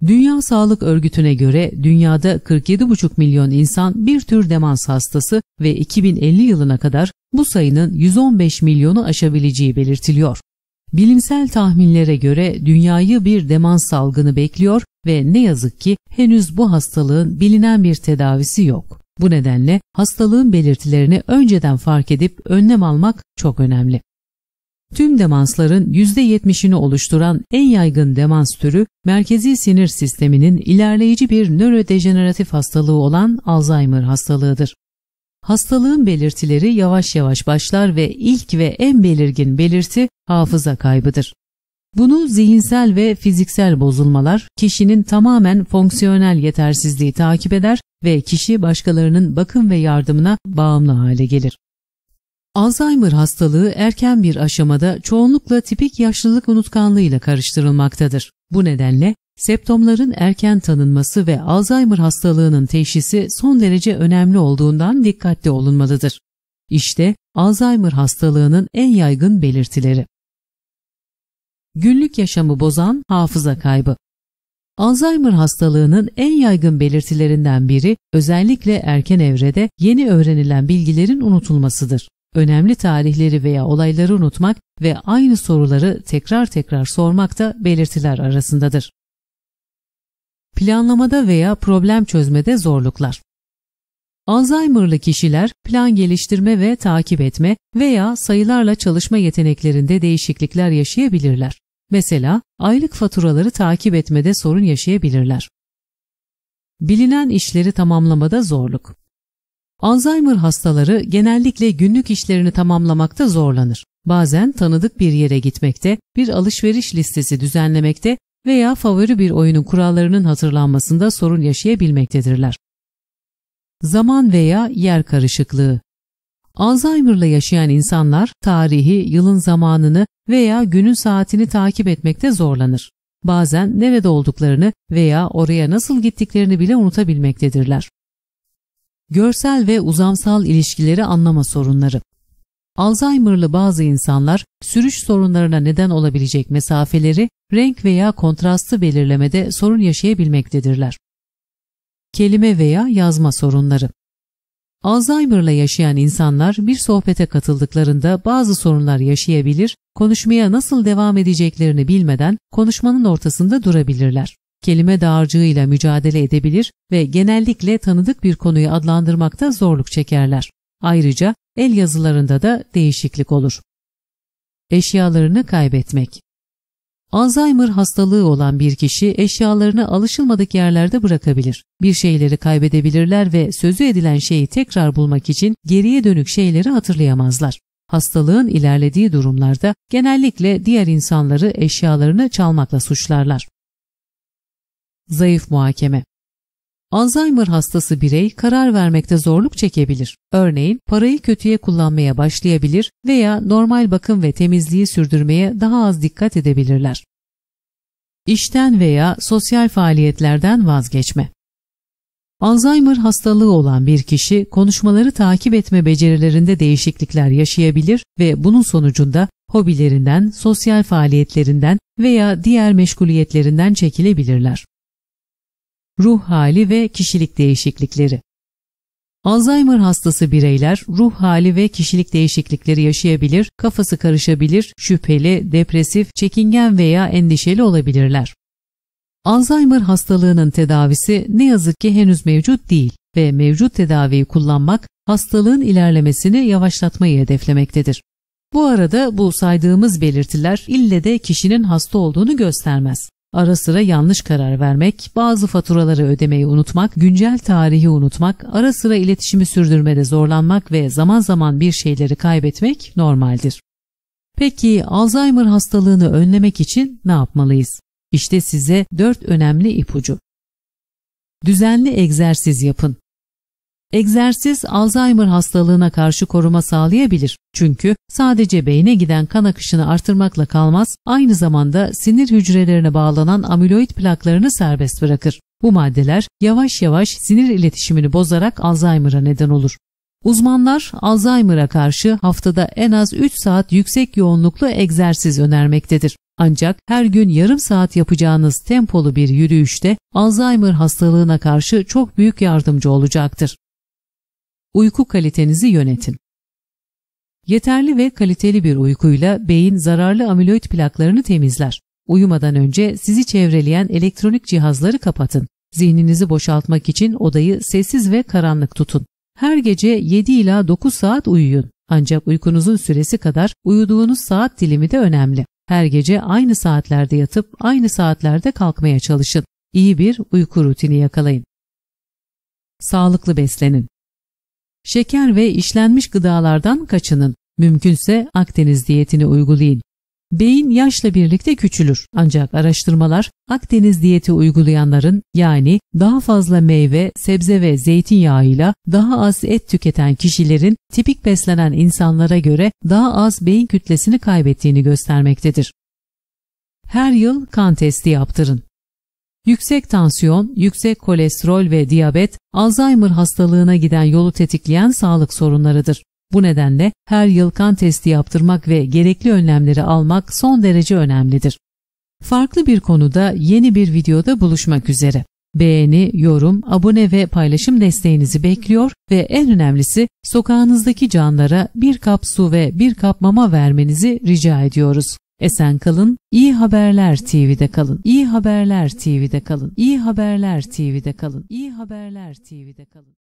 Dünya Sağlık Örgütü'ne göre dünyada 47,5 milyon insan bir tür demans hastası ve 2050 yılına kadar bu sayının 115 milyonu aşabileceği belirtiliyor. Bilimsel tahminlere göre dünyayı bir demans salgını bekliyor ve ne yazık ki henüz bu hastalığın bilinen bir tedavisi yok. Bu nedenle hastalığın belirtilerini önceden fark edip önlem almak çok önemli. Tüm demansların %70'ini oluşturan en yaygın demans türü, merkezi sinir sisteminin ilerleyici bir nörodejeneratif hastalığı olan Alzheimer hastalığıdır. Hastalığın belirtileri yavaş yavaş başlar ve ilk ve en belirgin belirti hafıza kaybıdır. Bunu zihinsel ve fiziksel bozulmalar, kişinin tamamen fonksiyonel yetersizliği takip eder ve kişi başkalarının bakım ve yardımına bağımlı hale gelir. Alzheimer hastalığı erken bir aşamada çoğunlukla tipik yaşlılık unutkanlığıyla karıştırılmaktadır. Bu nedenle semptomların erken tanınması ve Alzheimer hastalığının teşhisi son derece önemli olduğundan dikkatli olunmalıdır. İşte Alzheimer hastalığının en yaygın belirtileri. Günlük yaşamı bozan hafıza kaybı. Alzheimer hastalığının en yaygın belirtilerinden biri, özellikle erken evrede yeni öğrenilen bilgilerin unutulmasıdır. Önemli tarihleri veya olayları unutmak ve aynı soruları tekrar tekrar sormak da belirtiler arasındadır. Planlamada veya problem çözmede zorluklar. Alzheimer'lı kişiler plan geliştirme ve takip etme veya sayılarla çalışma yeteneklerinde değişiklikler yaşayabilirler. Mesela aylık faturaları takip etmede sorun yaşayabilirler. Bilinen işleri tamamlamada zorluk. Alzheimer hastaları genellikle günlük işlerini tamamlamakta zorlanır. Bazen tanıdık bir yere gitmekte, bir alışveriş listesi düzenlemekte veya favori bir oyunun kurallarının hatırlanmasında sorun yaşayabilmektedirler. Zaman veya yer karışıklığı. Alzheimer'la yaşayan insanlar tarihi, yılın zamanını veya günün saatini takip etmekte zorlanır. Bazen nerede olduklarını veya oraya nasıl gittiklerini bile unutabilmektedirler. Görsel ve uzamsal ilişkileri anlama sorunları. Alzheimer'lı bazı insanlar sürüş sorunlarına neden olabilecek mesafeleri, renk veya kontrastı belirlemede sorun yaşayabilmektedirler. Kelime veya yazma sorunları. Alzheimer'la yaşayan insanlar bir sohbete katıldıklarında bazı sorunlar yaşayabilir, konuşmaya nasıl devam edeceklerini bilmeden konuşmanın ortasında durabilirler. Kelime dağarcığıyla mücadele edebilir ve genellikle tanıdık bir konuyu adlandırmakta zorluk çekerler. Ayrıca el yazılarında da değişiklik olur. Eşyalarını kaybetmek. Alzheimer hastalığı olan bir kişi eşyalarını alışılmadık yerlerde bırakabilir. Bir şeyleri kaybedebilirler ve sözü edilen şeyi tekrar bulmak için geriye dönük şeyleri hatırlayamazlar. Hastalığın ilerlediği durumlarda genellikle diğer insanları eşyalarını çalmakla suçlarlar. Zayıf muhakeme. Alzheimer hastası birey karar vermekte zorluk çekebilir. Örneğin parayı kötüye kullanmaya başlayabilir veya normal bakım ve temizliği sürdürmeye daha az dikkat edebilirler. İşten veya sosyal faaliyetlerden vazgeçme. Alzheimer hastalığı olan bir kişi konuşmaları takip etme becerilerinde değişiklikler yaşayabilir ve bunun sonucunda hobilerinden, sosyal faaliyetlerinden veya diğer meşguliyetlerinden çekilebilirler. Ruh hali ve kişilik değişiklikleri. Alzheimer hastası bireyler ruh hali ve kişilik değişiklikleri yaşayabilir, kafası karışabilir, şüpheli, depresif, çekingen veya endişeli olabilirler. Alzheimer hastalığının tedavisi ne yazık ki henüz mevcut değil ve mevcut tedaviyi kullanmak hastalığın ilerlemesini yavaşlatmayı hedeflemektedir. Bu arada bu saydığımız belirtiler ille de kişinin hasta olduğunu göstermez. Ara sıra yanlış karar vermek, bazı faturaları ödemeyi unutmak, güncel tarihi unutmak, ara sıra iletişimi sürdürmede zorlanmak ve zaman zaman bir şeyleri kaybetmek normaldir. Peki Alzheimer hastalığını önlemek için ne yapmalıyız? İşte size 4 önemli ipucu. Düzenli egzersiz yapın. Egzersiz Alzheimer hastalığına karşı koruma sağlayabilir. Çünkü sadece beyne giden kan akışını artırmakla kalmaz, aynı zamanda sinir hücrelerine bağlanan amiloid plaklarını serbest bırakır. Bu maddeler yavaş yavaş sinir iletişimini bozarak Alzheimer'a neden olur. Uzmanlar Alzheimer'a karşı haftada en az 3 saat yüksek yoğunluklu egzersiz önermektedir. Ancak her gün yarım saat yapacağınız tempolu bir yürüyüşte Alzheimer hastalığına karşı çok büyük yardımcı olacaktır. Uyku kalitenizi yönetin. Yeterli ve kaliteli bir uykuyla beyin zararlı amiloid plaklarını temizler. Uyumadan önce sizi çevreleyen elektronik cihazları kapatın. Zihninizi boşaltmak için odayı sessiz ve karanlık tutun. Her gece 7 ila 9 saat uyuyun. Ancak uykunuzun süresi kadar uyuduğunuz saat dilimi de önemli. Her gece aynı saatlerde yatıp aynı saatlerde kalkmaya çalışın. İyi bir uyku rutini yakalayın. Sağlıklı beslenin. Şeker ve işlenmiş gıdalardan kaçının. Mümkünse Akdeniz diyetini uygulayın. Beyin yaşla birlikte küçülür. Ancak araştırmalar Akdeniz diyeti uygulayanların, yani daha fazla meyve, sebze ve zeytinyağıyla daha az et tüketen kişilerin tipik beslenen insanlara göre daha az beyin kütlesini kaybettiğini göstermektedir. Her yıl kan testi yaptırın. Yüksek tansiyon, yüksek kolesterol ve diyabet, Alzheimer hastalığına giden yolu tetikleyen sağlık sorunlarıdır. Bu nedenle her yıl kan testi yaptırmak ve gerekli önlemleri almak son derece önemlidir. Farklı bir konuda yeni bir videoda buluşmak üzere. Beğeni, yorum, abone ve paylaşım desteğinizi bekliyor ve en önemlisi sokağınızdaki canlara bir kap su ve bir kap mama vermenizi rica ediyoruz. Esen kalın, İyi Haberler TV'de kalın. İyi Haberler TV'de kalın. İyi Haberler TV'de kalın. İyi Haberler TV'de kalın.